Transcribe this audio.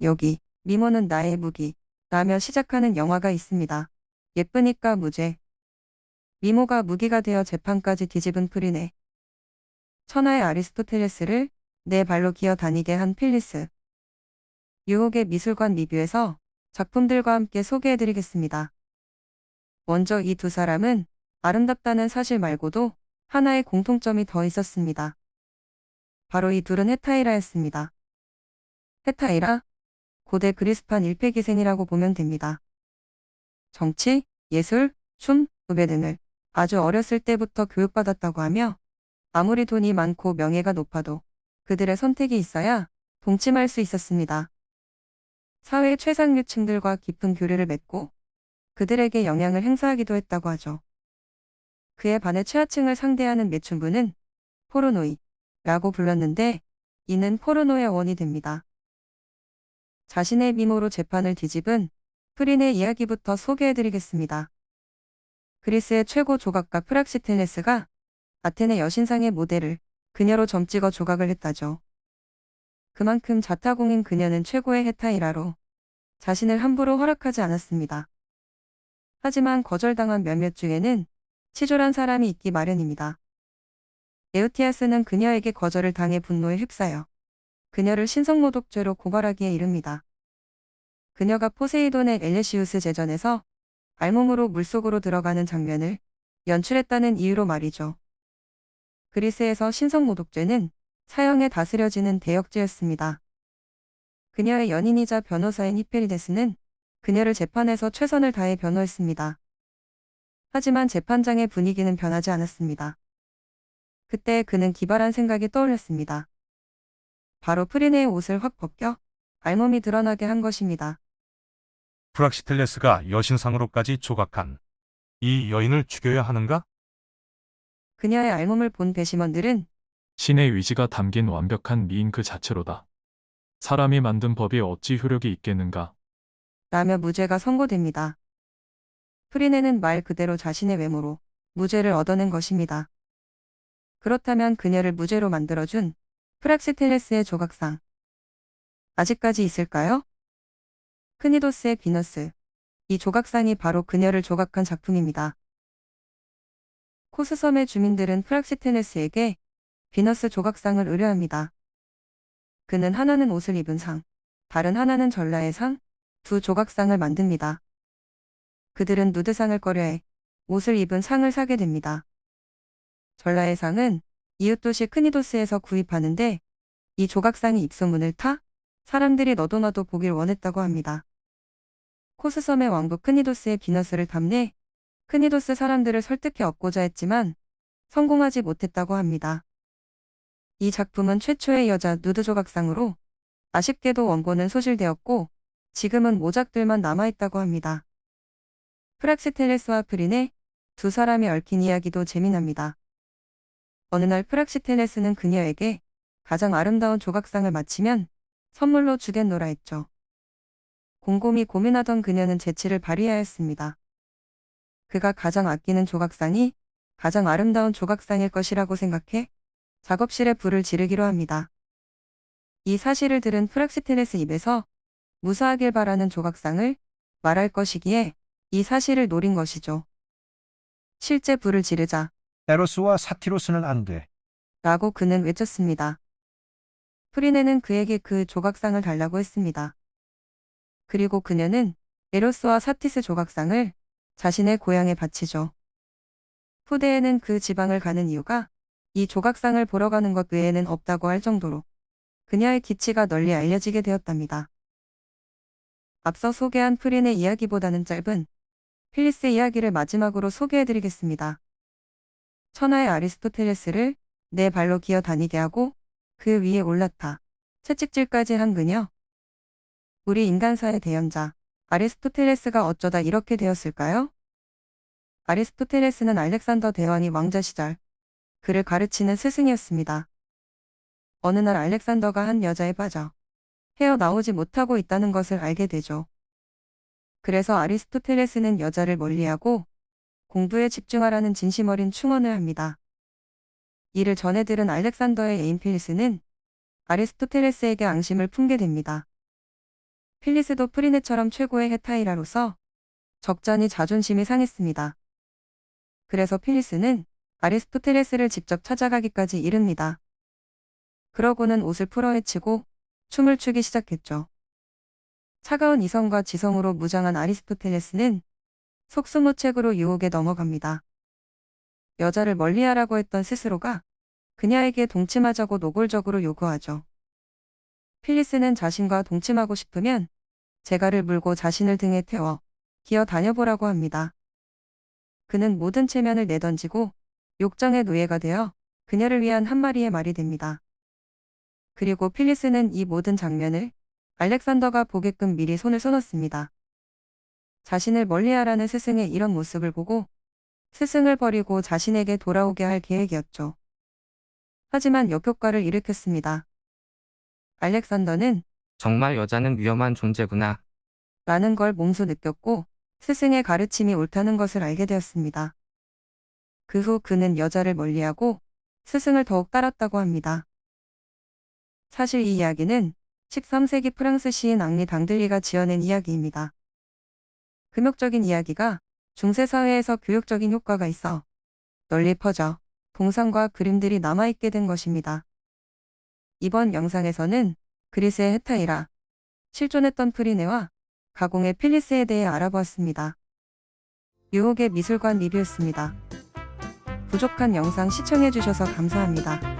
여기 미모는 나의 무기 라며 시작하는 영화가 있습니다. 예쁘니까 무죄. 미모가 무기가 되어 재판까지 뒤집은 프리네. 천하의 아리스토텔레스를 네 발로 기어 다니게 한 필리스. 유혹의 미술관 리뷰에서 작품들과 함께 소개해드리겠습니다. 먼저 이 두 사람은 아름답다는 사실 말고도 하나의 공통점이 더 있었습니다. 바로 이 둘은 헤타이라였습니다. 헤타이라? 고대 그리스판 일패기생이라고 보면 됩니다. 정치, 예술, 춤, 음악 등을 아주 어렸을 때부터 교육받았다고 하며 아무리 돈이 많고 명예가 높아도 그들의 선택이 있어야 동침할 수 있었습니다. 사회의 최상류층들과 깊은 교류를 맺고 그들에게 영향을 행사하기도 했다고 하죠. 그에 반해 최하층을 상대하는 매춘부는 포르노이라고 불렀는데 이는 포르노의 원이 됩니다. 자신의 미모로 재판을 뒤집은 프린의 이야기부터 소개해드리겠습니다. 그리스의 최고 조각가 프락시텔레스가 아테네 여신상의 모델을 그녀로 점찍어 조각을 했다죠. 그만큼 자타공인 그녀는 최고의 헤타이라로 자신을 함부로 허락하지 않았습니다. 하지만 거절당한 몇몇 중에는 치졸한 사람이 있기 마련입니다. 에우티아스는 그녀에게 거절을 당해 분노에 휩싸여 그녀를 신성모독죄로 고발하기에 이릅니다. 그녀가 포세이돈의 엘레시우스 제전에서 알몸으로 물속으로 들어가는 장면을 연출했다는 이유로 말이죠. 그리스에서 신성모독죄는 사형에 다스려지는 대역죄였습니다. 그녀의 연인이자 변호사인 히페리데스는 그녀를 재판에서 최선을 다해 변호했습니다. 하지만 재판장의 분위기는 변하지 않았습니다. 그때 그는 기발한 생각이 떠올렸습니다. 바로 프리네의 옷을 확 벗겨 알몸이 드러나게 한 것입니다. 프락시텔레스가 여신상으로까지 조각한 이 여인을 죽여야 하는가? 그녀의 알몸을 본 배심원들은 신의 의지가 담긴 완벽한 미인 그 자체로다. 사람이 만든 법이 어찌 효력이 있겠는가? 라며 무죄가 선고됩니다. 프리네는 말 그대로 자신의 외모로 무죄를 얻어낸 것입니다. 그렇다면 그녀를 무죄로 만들어준 프락시텔레스의 조각상 아직까지 있을까요? 크니도스의 비너스. 이 조각상이 바로 그녀를 조각한 작품입니다. 코스섬의 주민들은 프락시텔레스에게 비너스 조각상을 의뢰합니다. 그는 하나는 옷을 입은 상, 다른 하나는 전라의 상, 두 조각상을 만듭니다. 그들은 누드상을 꺼려해 옷을 입은 상을 사게 됩니다. 전라의 상은 이웃도시 크니도스에서 구입하는데 이 조각상이 입소문을 타 사람들이 너도 나도 보길 원했다고 합니다. 코스섬의 왕국 크니도스의 비너스를 탐내 크니도스 사람들을 설득해 얻고자 했지만 성공하지 못했다고 합니다. 이 작품은 최초의 여자 누드 조각상으로 아쉽게도 원본은 소실되었고 지금은 모작들만 남아있다고 합니다. 프락시텔레스와 프린의 두 사람이 얽힌 이야기도 재미납니다. 어느 날 프락시텔레스는 그녀에게 가장 아름다운 조각상을 마치면 선물로 주겠노라 했죠. 곰곰이 고민하던 그녀는 재치를 발휘하였습니다. 그가 가장 아끼는 조각상이 가장 아름다운 조각상일 것이라고 생각해 작업실에 불을 지르기로 합니다. 이 사실을 들은 프락시텔레스 입에서 무사하길 바라는 조각상을 말할 것이기에 이 사실을 노린 것이죠. 실제 불을 지르자 에로스와 사티로스는 안 돼. 라고 그는 외쳤습니다. 프리네는 그에게 그 조각상을 달라고 했습니다. 그리고 그녀는 에로스와 사티스 조각상을 자신의 고향에 바치죠. 후대에는 그 지방을 가는 이유가 이 조각상을 보러 가는 것 외에는 없다고 할 정도로 그녀의 기치가 널리 알려지게 되었답니다. 앞서 소개한 프린의 이야기보다는 짧은 필리스 이야기를 마지막으로 소개해드리겠습니다. 천하의 아리스토텔레스를 네 발로 기어 다니게 하고 그 위에 올라타 채찍질까지 한 그녀. 우리 인간사의 대연자 아리스토텔레스가 어쩌다 이렇게 되었을까요? 아리스토텔레스는 알렉산더 대왕이 왕자 시절 그를 가르치는 스승이었습니다. 어느 날 알렉산더가 한 여자에 빠져 헤어나오지 못하고 있다는 것을 알게 되죠. 그래서 아리스토텔레스는 여자를 멀리하고 공부에 집중하라는 진심 어린 충언을 합니다. 이를 전해 들은 알렉산더의 애인 필리스는 아리스토텔레스에게 앙심을 품게 됩니다. 필리스도 프리네처럼 최고의 헤타이라로서 적잖이 자존심이 상했습니다. 그래서 필리스는 아리스토텔레스를 직접 찾아가기까지 이릅니다. 그러고는 옷을 풀어헤치고 춤을 추기 시작했죠. 차가운 이성과 지성으로 무장한 아리스토텔레스는 속수무책으로 유혹에 넘어갑니다. 여자를 멀리하라고 했던 스스로가 그녀에게 동침하자고 노골적으로 요구하죠. 필리스는 자신과 동침하고 싶으면 재갈을 물고 자신을 등에 태워 기어 다녀보라고 합니다. 그는 모든 체면을 내던지고 욕정의 노예가 되어 그녀를 위한 한 마리의 말이 됩니다. 그리고 필리스는 이 모든 장면을 알렉산더가 보게끔 미리 손을 써놓습니다. 자신을 멀리하라는 스승의 이런 모습을 보고 스승을 버리고 자신에게 돌아오게 할 계획이었죠. 하지만 역효과를 일으켰습니다. 알렉산더는 정말 여자는 위험한 존재구나. 라는 걸 몸소 느꼈고 스승의 가르침이 옳다는 것을 알게 되었습니다. 그 후 그는 여자를 멀리하고 스승을 더욱 따랐다고 합니다. 사실 이 이야기는 13세기 프랑스 시인 앙리 당들리가 지어낸 이야기입니다. 금욕적인 이야기가 중세사회에서 교육적인 효과가 있어 널리 퍼져 동상과 그림들이 남아있게 된 것입니다. 이번 영상에서는 그리스의 헤타이라, 실존했던 프리네와 가공의 필리스에 대해 알아보았습니다. 유혹의 미술관 리뷰였습니다. 부족한 영상 시청해주셔서 감사합니다.